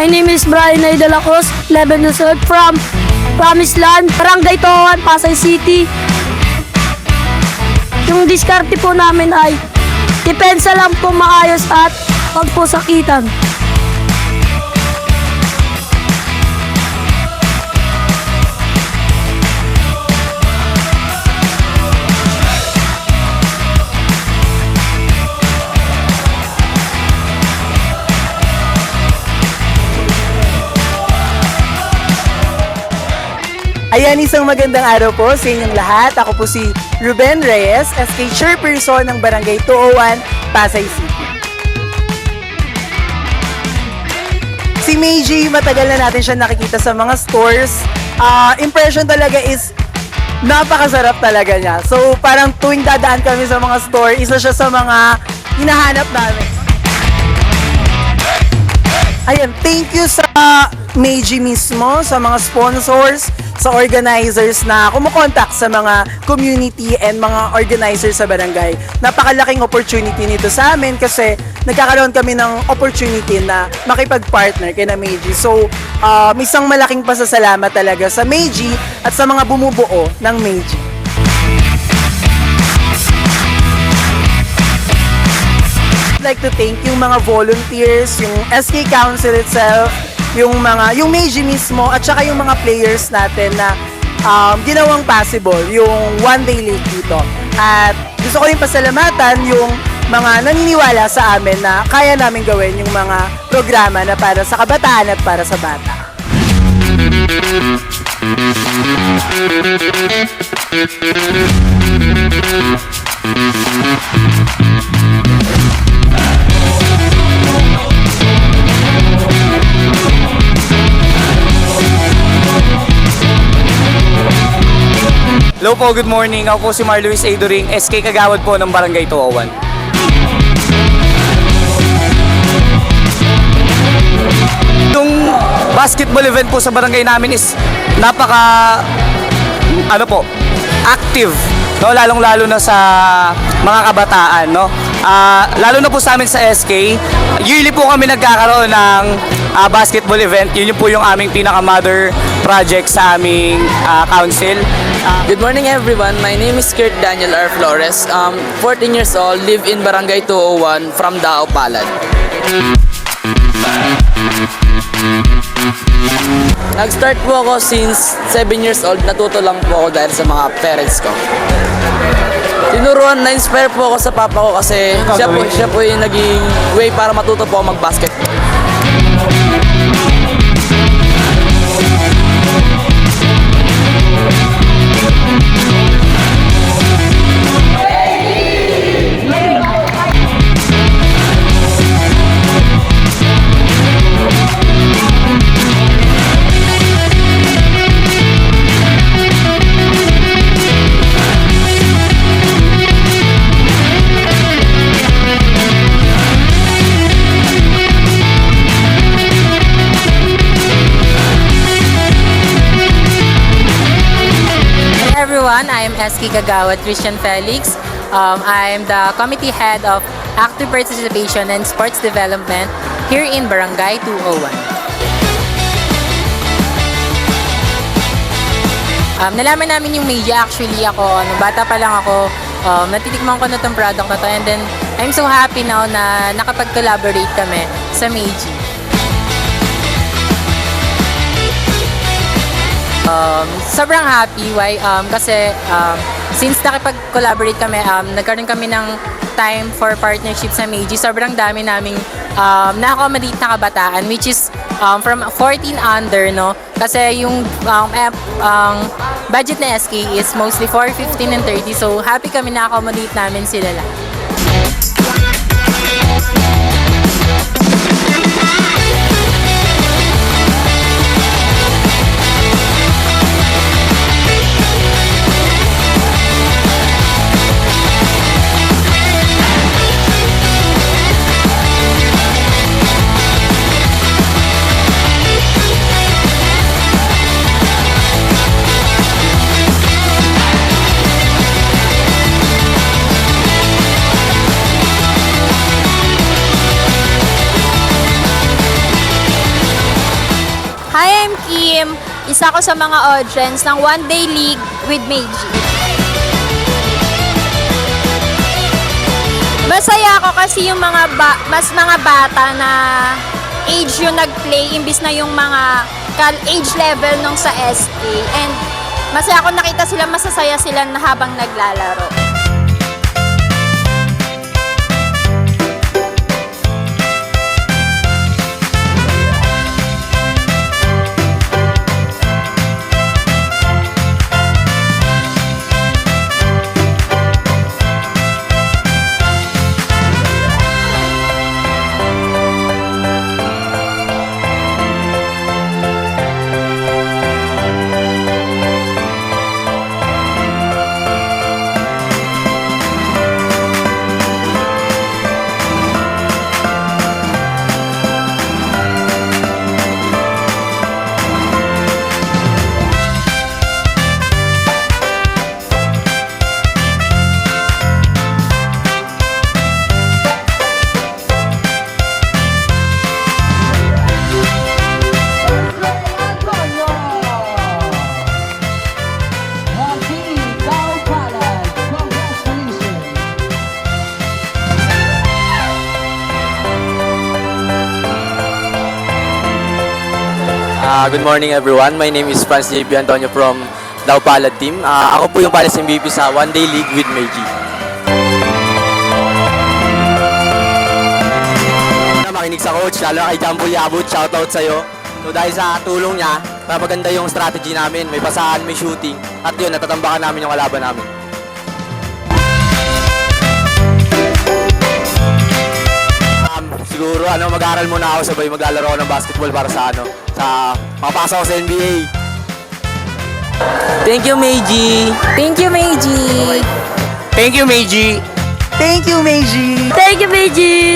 My name is Brian A. De La Cruz, 11 years old from Promised Land, Barangay Toan, Pasay City. Yung diskarte po namin ay depensa lang po maayos at wag po sakitan. Ayan, isang magandang araw po sa inyong lahat. Ako po si Ruben Reyes, SK Chairperson ng Barangay 201, Pasay City. Si Meiji, matagal na natin siya nakikita sa mga stores. Impression talaga is napakasarap talaga niya. So parang tuwing dadaan kami sa mga store, isa siya sa mga hinahanap namin. Ayan, thank you sa Meiji mismo, sa mga sponsors, sa organizers na kumukontak sa mga community and mga organizers sa barangay. Napakalaking opportunity nito sa amin kasi nagkakaroon kami ng opportunity na makipag-partner kay na Meiji. So, isang malaking pasasalamat talaga sa Meiji at sa mga bumubuo ng Meiji. I'd like to thank yung mga volunteers, yung SK Council itself, yung Meiji mismo at saka yung mga players natin na ginawang possible yung one day late dito. At gusto ko rin pasalamatan yung mga naniniwala sa amin na kaya namin gawin yung mga programa na para sa kabataan at para sa bata. Hello po, good morning. Ako po si Marluis Aidoring, SK Kagawad po ng Barangay 201. Yung basketball event po sa barangay namin is active, no? Lalong-lalo na sa mga kabataan, no? Lalo na po sa amin sa SK, yearly po kami nagkakaroon ng basketball event. Yun po yung aming pinaka-mother project sa aming council. Good morning everyone, my name is Kurt Daniel R. Flores, 14 years old, live in Barangay 201 from Dao Palad. Nag-start po ako since 7 years old, natuto lang po ako dahil sa mga parents ko. Tinuruan, na-inspire po ako sa papa ko kasi siya po yung naging way para matuto po ako mag-basketball. I am SK Kagawad Christian Felix. I am the committee head of active participation and sports development here in Barangay 201. Nalaman namin yung media actually ako, bata pa lang ako, natitikman ko na itong product na to, and then I'm so happy now na nakapag-collaborate kami sa Meiji. Sobrang happy, why? Kasi since nakipag-collaborate kami, nagkaroon kami ng time for partnership sa Meiji. Sobrang dami naming na-accommodate na kabataan, which is from 14 under, no? Kasi yung budget na SK is mostly for 15 and 30, so happy kami na-accommodate namin sila lang. I'm Kim. Isa ko sa mga audience ng One Day League with Meiji. Masaya ako kasi yung mas mga bata na age yung nag-play imbis na yung mga age level nung sa SK. And masaya ako nakita sila, masasaya sila na habang naglalaro. Good morning everyone. My name is Franz JP Antonio from Dao Palad team. Ako po yung Palace MVP sa One Day League with Meiji. Makinig sa coach, lalo kay Jambul Yabut, shoutout sa'yo. So dahil sa tulong niya, maganda yung strategy namin. May pasahan, may shooting. At yun, natatambakan namin yung kalaban namin. Siguro mag-aaral muna ako, sabay maglalaro ako ng basketball para sa makapasok ako sa NBA. Thank you, Meiji. Thank you, Meiji! Thank you, Meiji! Thank you, Meiji! Thank you, Meiji!